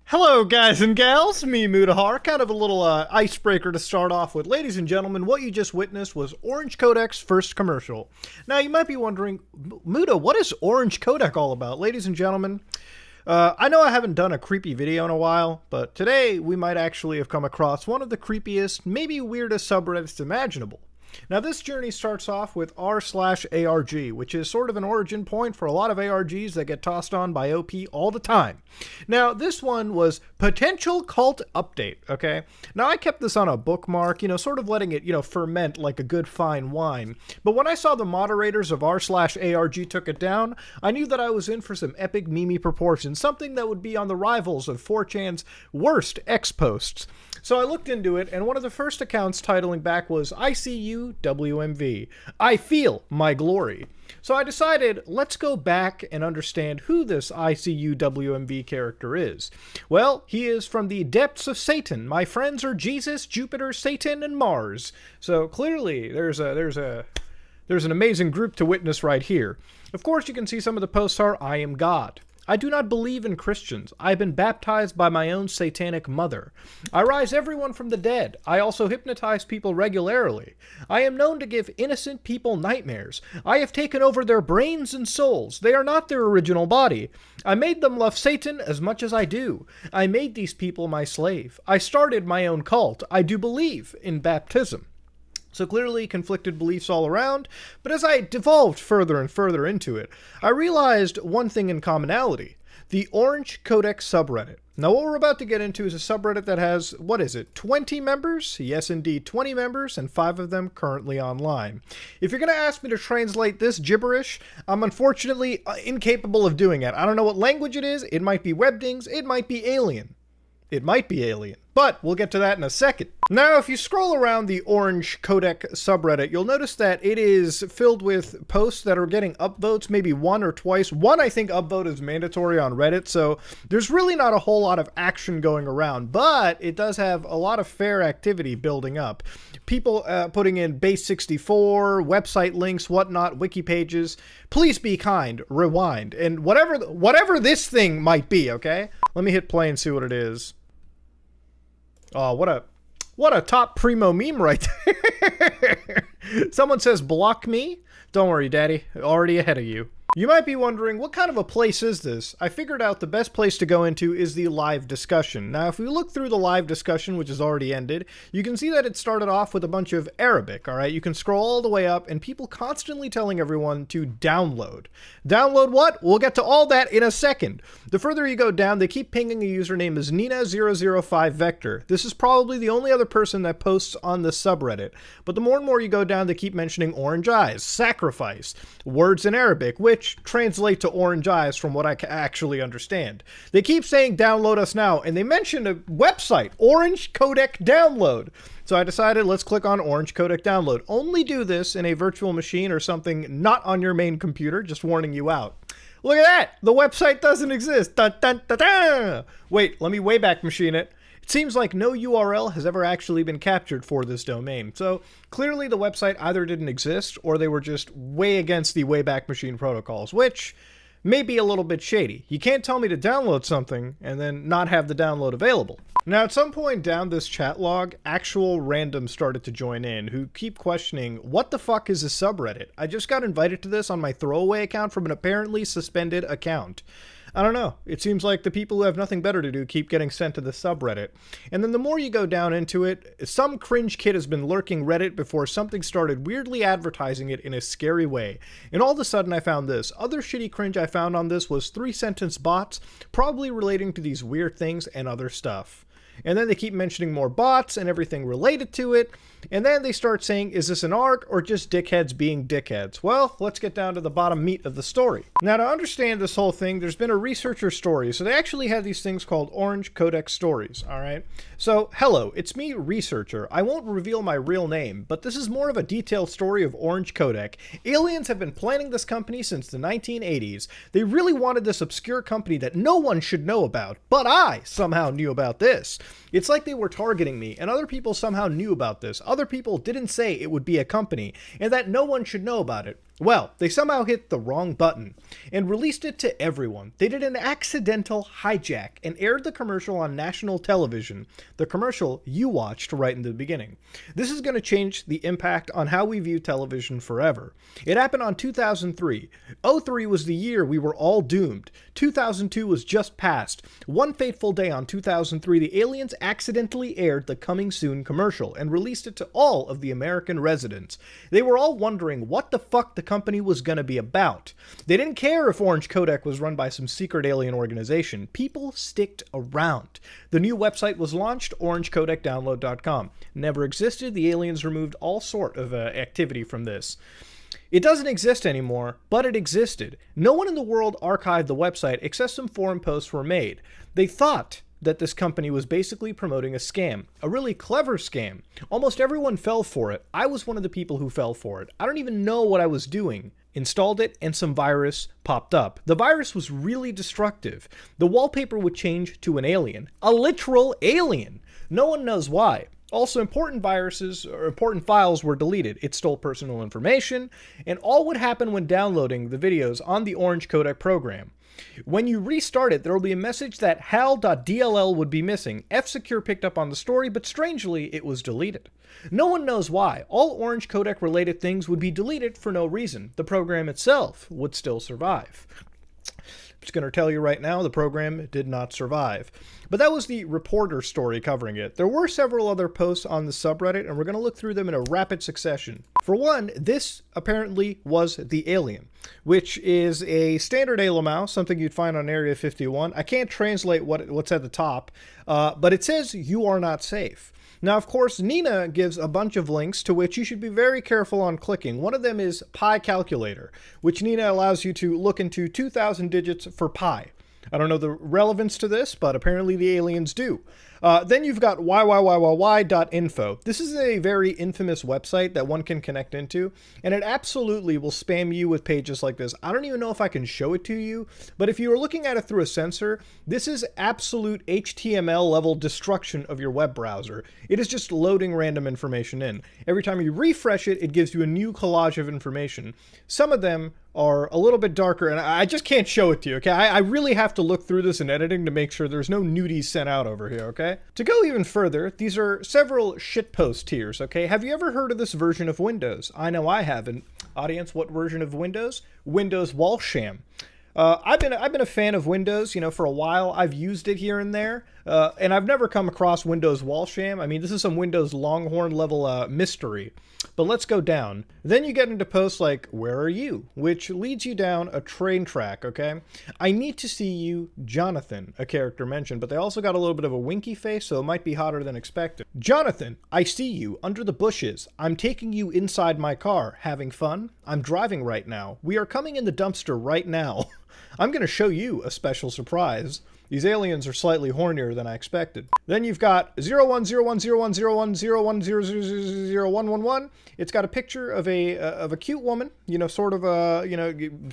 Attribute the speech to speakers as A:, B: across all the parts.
A: Hello guys and gals, me Mudahar, kind of a little icebreaker to start off with. Ladies and gentlemen, what you just witnessed was Orange Codec's first commercial. Now you might be wondering, Muda, what is Orange Codec all about? Ladies and gentlemen, I know I haven't done a creepy video in a while, but today we might actually have come across one of the creepiest, maybe weirdest subreddits imaginable. Now this journey starts off with r/ARG, which is sort of an origin point for a lot of ARGs that get tossed on by OP all the time. Now this one was Potential Cult Update, okay? Now I kept this on a bookmark, sort of letting it, ferment like a good fine wine. But when I saw the moderators of r/ARG took it down, I knew that I was in for some epic meme proportions, something that would be on the rivals of 4chan's worst X-posts. So I looked into it, and one of the first accounts titling back was ICU WMV. I feel my glory. So I decided, let's go back and understand who this ICU WMV character is. Well, he is from the depths of Satan. My friends are Jesus, Jupiter, Satan, and Mars. So clearly, there's an amazing group to witness right here. Of course, you can see some of the posts are, I am God. I do not believe in Christians. I have been baptized by my own satanic mother. I rise everyone from the dead. I also hypnotize people regularly. I am known to give innocent people nightmares. I have taken over their brains and souls. They are not their original body. I made them love Satan as much as I do. I made these people my slave. I started my own cult. I do believe in baptism. So clearly conflicted beliefs all around, but as I devolved further and further into it, I realized one thing in commonality: the Orange Codec subreddit. Now what we're about to get into is a subreddit that has, 20 members? Yes indeed, 20 members, and 5 of them currently online. If you're going to ask me to translate this gibberish, I'm unfortunately incapable of doing it. I don't know what language it is. It might be Webdings, it might be alien. It might be alien, but we'll get to that in a second. Now, if you scroll around the Orange Codec subreddit, you'll notice that it is filled with posts that are getting upvotes maybe one or twice. One, I think upvote is mandatory on Reddit, so there's really not a whole lot of action going around, but it does have a lot of fair activity building up. People putting in base 64, website links, whatnot, wiki pages. Please be kind, rewind, and whatever this thing might be, okay? Let me hit play and see what it is. Oh, what a top primo meme right there. Someone says, block me? Don't worry, daddy. Already ahead of you. You might be wondering, what kind of a place is this? I figured out the best place to go into is the live discussion. Now, if we look through the live discussion, which has already ended, you can see that it started off with a bunch of Arabic, alright? You can scroll all the way up, and people constantly telling everyone to download. Download what? We'll get to all that in a second. The further you go down, they keep pinging a username as Nina005Vector. This is probably the only other person that posts on the subreddit. But the more and more you go down, they keep mentioning orange eyes, sacrifice, words in Arabic, which translate to orange eyes from what I can actually understand. They keep saying download us now, and they mention a website, Orange Codec Download. So I decided, let's click on Orange Codec Download. Only do this in a virtual machine or something not on your main computer, just warning you out. Look at that! The website doesn't exist! Dun, dun, dun, dun. Wait, let me Wayback Machine it. It seems like no URL has ever actually been captured for this domain, so clearly the website either didn't exist or they were just way against the Wayback Machine protocols, which may be a little bit shady. You can't tell me to download something and then not have the download available. Now, at some point down this chat log, actual randoms started to join in who keep questioning, what the fuck is a subreddit? I just got invited to this on my throwaway account from an apparently suspended account. I don't know. It seems like the people who have nothing better to do keep getting sent to the subreddit. And then the more you go down into it, some cringe kid has been lurking Reddit before something started weirdly advertising it in a scary way. And all of a sudden I found this. Other shitty cringe I found on this was 3-sentence bots, probably relating to these weird things and other stuff. And then they keep mentioning more bots and everything related to it. And then they start saying, is this an arc or just dickheads being dickheads? Well, let's get down to the bottom meat of the story. Now, to understand this whole thing, there's been a researcher story. So they actually have these things called Orange Codex stories, all right? So, hello, it's me, researcher. I won't reveal my real name, but this is more of a detailed story of Orange Codex. Aliens have been planning this company since the 1980s. They really wanted this obscure company that no one should know about, but I somehow knew about this. It's like they were targeting me, and other people somehow knew about this. Other people didn't say it would be a company, and that no one should know about it. Well, they somehow hit the wrong button and released it to everyone. They did an accidental hijack and aired the commercial on national television, the commercial you watched right in the beginning. This is going to change the impact on how we view television forever. It happened on 2003. 03 was the year we were all doomed. 2002 was just past. One fateful day on 2003, the aliens accidentally aired the Coming Soon commercial and released it to all of the American residents. They were all wondering what the fuck the company was going to be about. They didn't care if Orange Codex was run by some secret alien organization. People sticked around. The new website was launched, orangecodecdownload.com. Never existed. The aliens removed all sort of activity from this. It doesn't exist anymore, but it existed. No one in the world archived the website except some forum posts were made. They thought that this company was basically promoting a scam, a really clever scam. Almost everyone fell for it. I was one of the people who fell for it. I don't even know what I was doing. Installed it and some virus popped up. The virus was really destructive. The wallpaper would change to an alien, a literal alien. No one knows why. Also, important viruses or important files were deleted. It stole personal information, and all would happen when downloading the videos on the Orange Codec program. When you restart it, there will be a message that hal.dll would be missing. F-Secure picked up on the story, but strangely, it was deleted. No one knows why. All Orange Codec related things would be deleted for no reason. The program itself would still survive. I'm just going to tell you right now, the program did not survive. But that was the reporter story covering it. There were several other posts on the subreddit, and we're going to look through them in a rapid succession. For one, this apparently was the alien, which is a standard ALMAO, something you'd find on Area 51. I can't translate what's at the top, but it says, "You are not safe." Now, of course, Nina gives a bunch of links to which you should be very careful on clicking. One of them is Pi Calculator, which Nina allows you to look into 2,000 digits for pi. I don't know the relevance to this, but apparently the aliens do. Then you've got yyyyy.info. This is a very infamous website that one can connect into, and it absolutely will spam you with pages like this. I don't even know if I can show it to you, but if you are looking at it through a sensor, this is absolute HTML level destruction of your web browser. It is just loading random information in. Every time you refresh it, it gives you a new collage of information. Some of them are a little bit darker, and I just can't show it to you, okay? I really have to look through this in editing to make sure there's no nudies sent out over here, okay? To go even further, these are several shitpost tiers, okay? Have you ever heard of this version of Windows? I know I haven't. Audience, what version of Windows? Windows Walsham. I've been a fan of Windows, you know, for a while. I've used it here and there, and I've never come across Windows Walsham. I mean, this is some Windows Longhorn level mystery. But let's go down. Then you get into posts like, "Where are you?" which leads you down a train track, okay? "I need to see you, Jonathan," a character mentioned, but they also got a little bit of a winky face, so it might be hotter than expected. "Jonathan, I see you, under the bushes. I'm taking you inside my car. Having fun? I'm driving right now. We are coming in the dumpster right now. I'm going to show you a special surprise." These aliens are slightly hornier than I expected. Then you've got 0101010100000111. It's got a picture of a cute woman, you know, sort of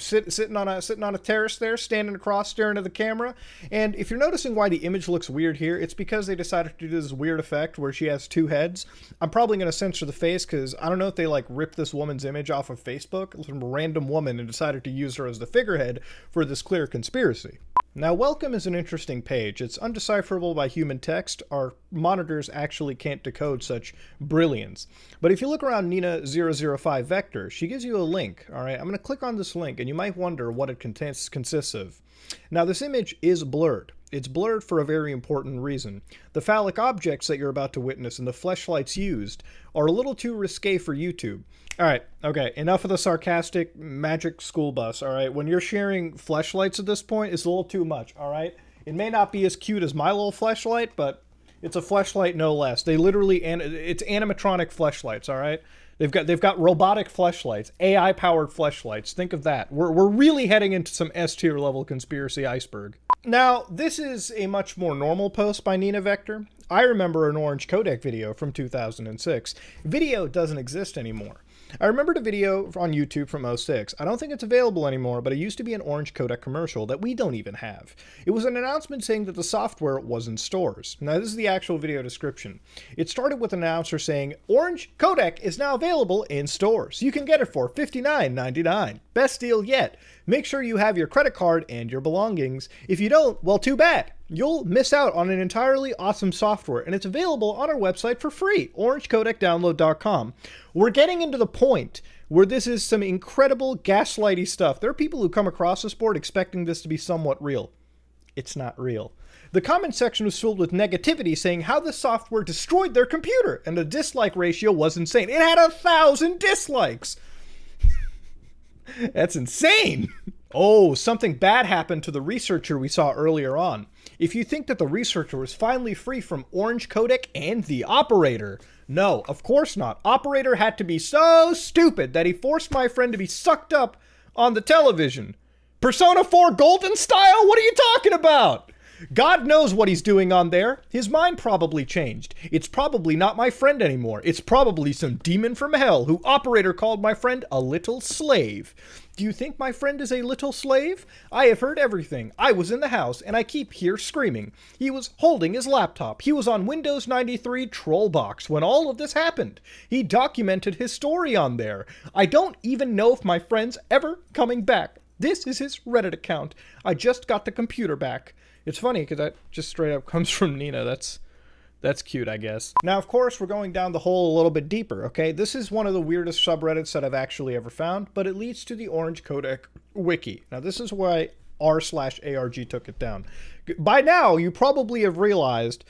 A: sitting on a terrace there, standing across, staring at the camera. And if you're noticing why the image looks weird here, it's because they decided to do this weird effect where she has two heads. I'm probably going to censor the face because I don't know if they like ripped this woman's image off of Facebook, some random woman, and decided to use her as the figurehead for this clear conspiracy. Now, welcome is an interesting page. It's undecipherable by human text. Our monitors actually can't decode such brilliance. But if you look around Nina005 Vector, she gives you a link. All right, I'm going to click on this link, and you might wonder what it consists of. Now, this image is blurred. It's blurred for a very important reason. The phallic objects that you're about to witness and the fleshlights used are a little too risque for YouTube. All right, okay, enough of the sarcastic magic school bus, all right? When you're sharing fleshlights at this point, it's a little too much, all right? It may not be as cute as my little fleshlight, but It's a fleshlight, no less. They literally, it's animatronic fleshlights, all right? They've got robotic fleshlights, AI powered fleshlights. Think of that. We're really heading into some S tier level conspiracy iceberg. Now, this is a much more normal post by Nina Vector. I remember an orange codec video from 2006. Video doesn't exist anymore. I remembered a video on YouTube from '06. I don't think it's available anymore, but it used to be an orange codec commercial that we don't even have. It was an announcement saying that the software was in stores. Now, this is the actual video description. It started with an announcer saying, "Orange codec is now available in stores. You can get it for $59.99. Best deal yet. Make sure you have your credit card and your belongings. If you don't, well, too bad. You'll miss out on an entirely awesome software, and it's available on our website for free, orangecodecdownload.com. We're getting into the point where this is some incredible gaslighty stuff. There are people who come across this board expecting this to be somewhat real. It's not real. The comment section was filled with negativity saying how the software destroyed their computer, and the dislike ratio was insane. It had 1,000 dislikes. That's insane. Oh, something bad happened to the researcher we saw earlier on. If you think that the researcher was finally free from orange codec and the operator, no, of course not. Operator had to be so stupid that he forced my friend to be sucked up on the television. Persona 4 Golden style? What are you talking about? God knows what he's doing on there. His mind probably changed. It's probably not my friend anymore. It's probably some demon from hell who operator called my friend a little slave. Do you think my friend is a little slave? I have heard everything. I was in the house and I keep here screaming. He was holding his laptop. He was on Windows 93 Trollbox when all of this happened. He documented his story on there. I don't even know if my friend's ever coming back. This is his Reddit account. I just got the computer back. It's funny because that just straight up comes from Nina. That's cute, I guess. Now, of course, we're going down the hole a little bit deeper, okay? This is one of the weirdest subreddits that I've actually ever found, but it leads to the Orange Codec Wiki. Now, this is why r/ARG took it down. By now, you probably have realized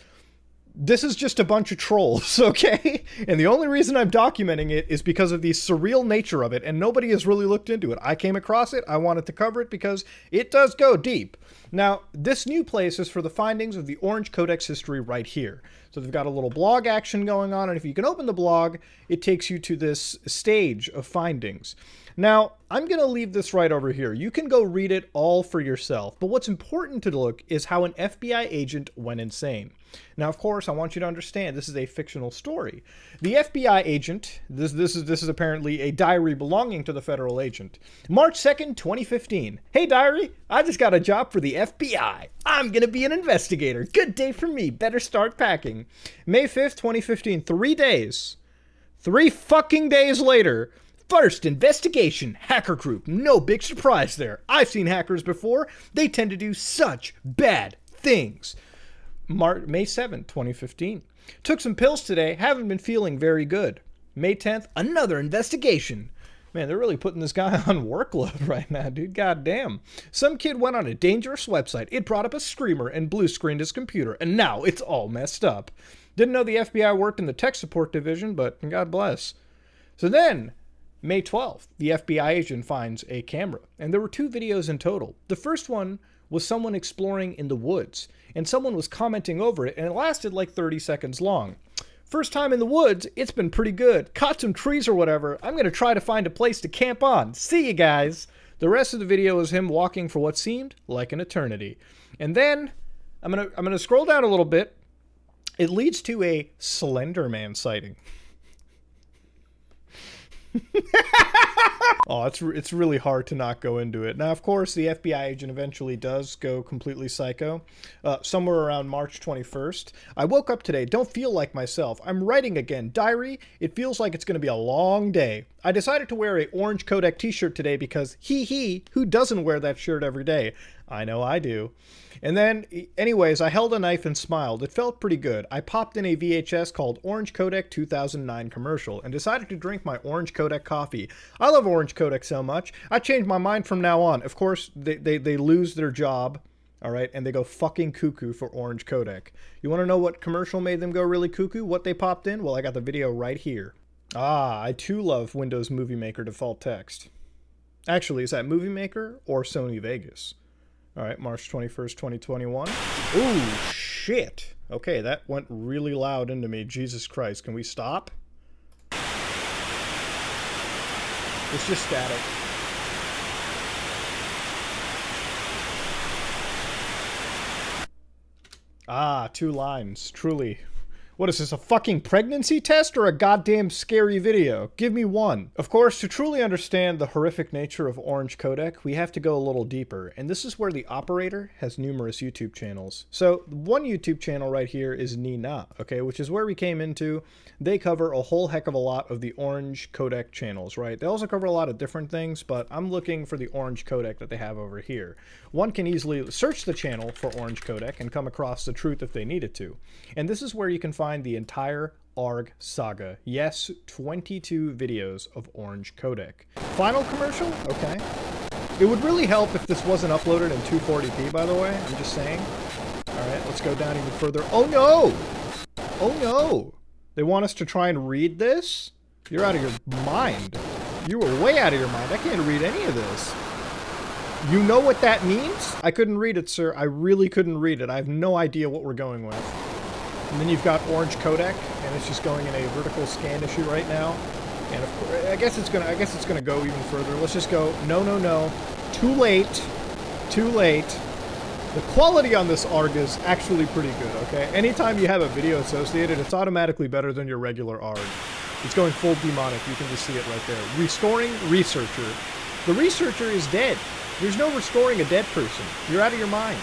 A: this is just a bunch of trolls, okay? And the only reason I'm documenting it is because of the surreal nature of it, and nobody has really looked into it. I came across it, I wanted to cover it because it does go deep. Now, this new place is for the findings of the Orange Codec's history right here. So they've got a little blog action going on, and if you can open the blog, it takes you to this stage of findings. Now, I'm going to leave this right over here. You can go read it all for yourself, but what's important to look is how an FBI agent went insane. Now, of course, I want you to understand this is a fictional story. The FBI agent, this is apparently a diary belonging to the federal agent. March 2nd, 2015. Hey, diary, I just got a job for the FBI. I'm going to be an investigator. Good day for me. Better start packing. May 5th, 2015. 3 days. 3 fucking days later. First investigation, hacker group. No big surprise there. I've seen hackers before. They tend to do such bad things. May 7th, 2015. Took some pills today. Haven't been feeling very good. May 10th, another investigation. Man, they're really putting this guy on workload right now, dude. God damn. Some kid went on a dangerous website. It brought up a screamer and blue screened his computer. And now it's all messed up. Didn't know the FBI worked in the tech support division, but God bless. So then, May 12th, the FBI agent finds a camera. And there were 2 videos in total. The first one was someone exploring in the woods. And someone was commenting over it, and it lasted like 30 seconds long. First time in the woods, it's been pretty good. Caught some trees or whatever. I'm going to try to find a place to camp on. See you guys. The rest of the video is him walking for what seemed like an eternity. And then, I'm gonna scroll down a little bit. It leads to a Slender Man sighting. Oh, it's really hard to not go into it. Now, of course, the FBI agent eventually does go completely psycho. Somewhere around March 21st. I woke up today, don't feel like myself. I'm writing again. Diary, it feels like it's going to be a long day. I decided to wear a orange codec t-shirt today because who doesn't wear that shirt every day? I know I do. And then, anyways, I held a knife and smiled. It felt pretty good. I popped in a VHS called Orange Codec 2009 commercial and decided to drink my Orange Codec coffee. I love Orange Codec so much. I changed my mind from now on. Of course, they lose their job, all right, and they go fucking cuckoo for Orange Codec. You want to know what commercial made them go really cuckoo? What they popped in? Well, I got the video right here. Ah, I too love Windows Movie Maker default text. Actually, is that Movie Maker or Sony Vegas? All right, March 21st, 2021. Ooh, shit. Okay, that went really loud into me. Jesus Christ. Can we stop? It's just static. Ah, 2 lines. Truly. What is this, a fucking pregnancy test or a goddamn scary video? Give me one. Of course, to truly understand the horrific nature of Orange Codec, we have to go a little deeper, and this is where the operator has numerous YouTube channels. So, one YouTube channel right here is Nina, okay, which is where we came into. They cover a whole heck of a lot of the Orange Codec channels, right? They also cover a lot of different things, but I'm looking for the Orange Codec that they have over here. One can easily search the channel for Orange Codec and come across the truth if they needed to. And this is where you can find the entire ARG saga. Yes, 22 videos of Orange Codec. Final commercial? Okay. It would really help if this wasn't uploaded in 240p, by the way. I'm just saying. Alright, let's go down even further. Oh no! Oh no! They want us to try and read this? You're out of your mind. You were way out of your mind. I can't read any of this. You know what that means? I couldn't read it, sir. I really couldn't read it. I have no idea what we're going with. And then you've got Orange Codec, and it's just going in a vertical scan issue right now. And of course, I guess it's gonna go even further. Let's just go. No, no, no. Too late. Too late. The quality on this ARG is actually pretty good. Okay. Anytime you have a video associated, it's automatically better than your regular ARG. It's going full demonic. You can just see it right there. Restoring researcher. The researcher is dead. There's no restoring a dead person. You're out of your mind.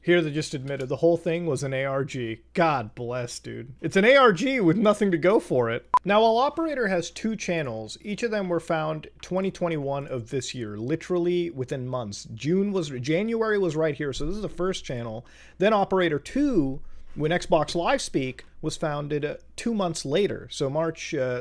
A: Here they just admitted the whole thing was an ARG. God bless, dude. It's an ARG with nothing to go for it. Now, while Operator has 2 channels, each of them were found 2021 of this year, literally within months. January was right here, so this is the first channel. Then Operator 2, when Xbox Live Speak, was founded 2 months later. So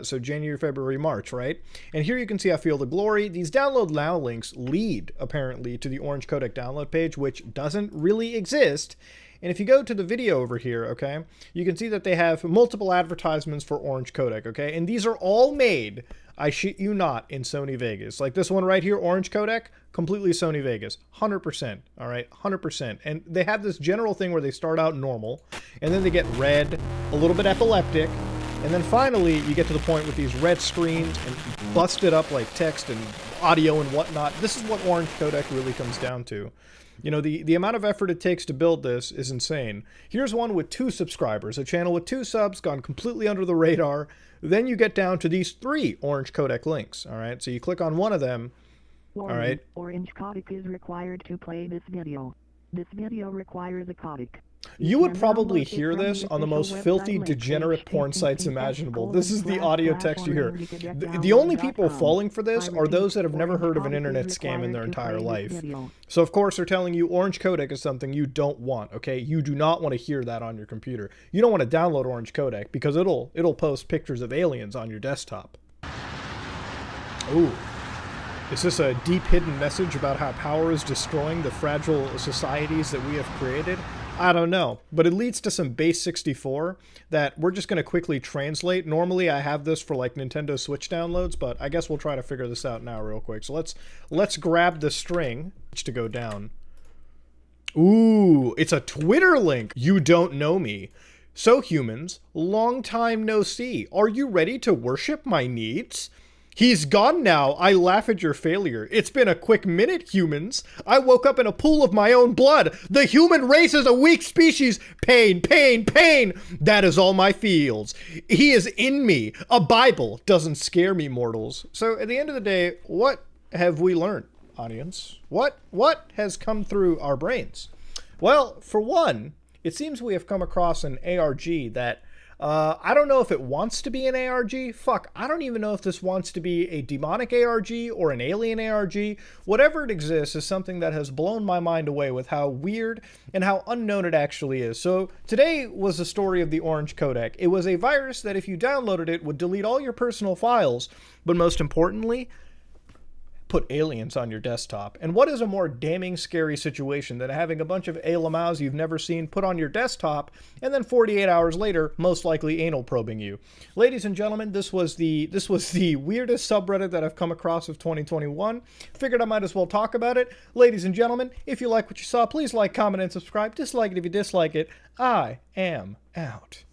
A: so January, February, March, right? And here you can see I Feel the Glory. These download now links lead, apparently, to the Orange Codec download page, which doesn't really exist. And if you go to the video over here, okay, you can see that they have multiple advertisements for Orange Codec, okay? And these are all made, I shit you not, in Sony Vegas. Like this one right here, Orange Codec, completely Sony Vegas. 100%, all right? 100%. And they have this general thing where they start out normal, and then they get red, a little bit epileptic, and then finally you get to the point with these red screens and busted up like text and audio and whatnot. This is what Orange Codec really comes down to. You know, the amount of effort it takes to build this is insane. Here's one with 2 subscribers, a channel with 2 subs, gone completely under the radar. Then you get down to these 3 Orange Codec links, all right? So you click on one of them, all right?
B: Orange Codec is required to play this video. This video requires a codec.
A: You would probably hear this on the most filthy, degenerate porn sites imaginable. This is the audio text you hear. The only people falling for this are those that have never heard of an internet scam in their entire life. So of course they're telling you Orange Codec is something you don't want, okay? You do not want to hear that on your computer. You don't want to download Orange Codec because it'll post pictures of aliens on your desktop. Ooh. Is this a deep hidden message about how power is destroying the fragile societies that we have created? I don't know, but it leads to some base 64 that we're just going to quickly translate. Normally I have this for like Nintendo Switch downloads, but I guess we'll try to figure this out now real quick. So let's grab the string to go down. Ooh, it's a Twitter link. You don't know me. So humans, long time no see. Are you ready to worship my needs? He's gone now. I laugh at your failure. It's been a quick minute, humans. I woke up in a pool of my own blood. The human race is a weak species. Pain, pain, pain. That is all my feels. He is in me. A Bible doesn't scare me, mortals. So at the end of the day, what have we learned, audience? What has come through our brains? Well, for one, it seems we have come across an ARG that I don't know if it wants to be an ARG. Fuck, I don't even know if this wants to be a demonic ARG or an alien ARG. Whatever it exists is something that has blown my mind away with how weird and how unknown it actually is. So today was the story of the Orange Codec. It was a virus that if you downloaded it would delete all your personal files, but most importantly, put aliens on your desktop. And what is a more damning scary situation than having a bunch of ALMAs you've never seen put on your desktop and then 48 hours later, most likely anal probing you? Ladies and gentlemen, this was the weirdest subreddit that I've come across of 2021. Figured I might as well talk about it. Ladies and gentlemen, if you like what you saw, please like, comment, and subscribe. Dislike it if you dislike it. I am out.